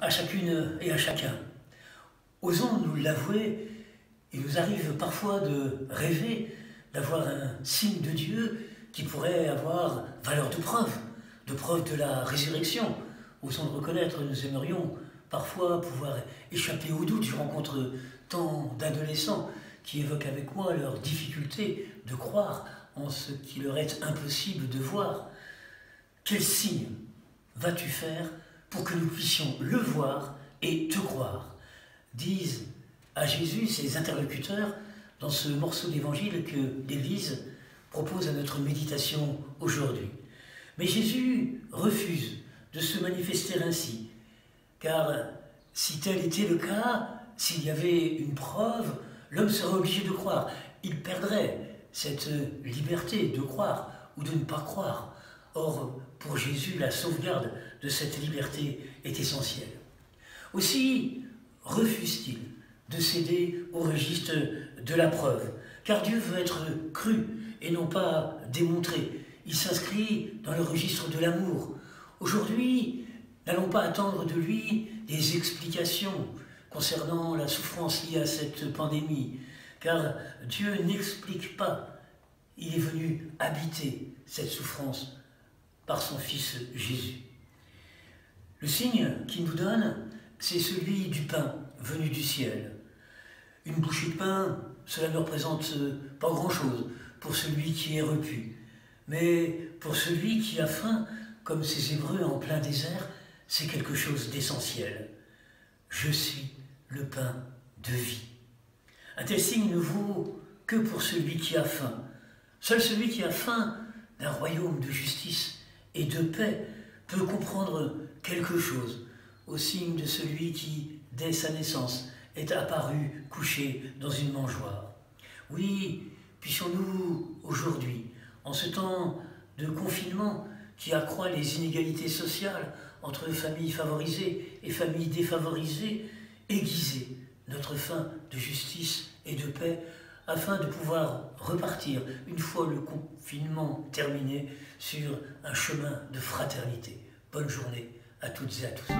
à chacune et à chacun. Osons nous l'avouer, il nous arrive parfois de rêver d'avoir un signe de Dieu qui pourrait avoir valeur de preuve de la résurrection. Osons le reconnaître, nous aimerions parfois pouvoir échapper au doute. Je rencontre tant d'adolescents qui évoquent avec moi leur difficulté de croire en ce qui leur est impossible de voir. Quel signe vas-tu faire pour que nous puissions le voir et te croire? Disent à Jésus ses interlocuteurs dans ce morceau d'évangile que l'Église propose à notre méditation aujourd'hui. Mais Jésus refuse de se manifester ainsi, car si tel était le cas, s'il y avait une preuve, l'homme serait obligé de croire. Il perdrait cette liberté de croire ou de ne pas croire. Or, pour Jésus, la sauvegarde de cette liberté est essentielle. Aussi refuse-t-il de céder au registre de la preuve, car Dieu veut être cru et non pas démontré. Il s'inscrit dans le registre de l'amour. Aujourd'hui, n'allons pas attendre de lui des explications concernant la souffrance liée à cette pandémie, car Dieu n'explique pas. Il est venu habiter cette souffrance par son Fils Jésus. Le signe qu'il nous donne, c'est celui du pain venu du ciel. Une bouchée de pain, cela ne représente pas grand-chose pour celui qui est repu. Mais pour celui qui a faim, comme ces Hébreux en plein désert, c'est quelque chose d'essentiel. Je suis le pain de vie. Un tel signe ne vaut que pour celui qui a faim. Seul celui qui a faim d'un royaume de justice et de paix peut comprendre quelque chose au signe de celui qui, dès sa naissance, est apparu couché dans une mangeoire. Oui, puissions-nous aujourd'hui, en ce temps de confinement qui accroît les inégalités sociales entre familles favorisées et familles défavorisées, aiguiser notre faim de justice et de paix afin de pouvoir repartir, une fois le confinement terminé, sur un chemin de fraternité. Bonne journée à toutes et à tous.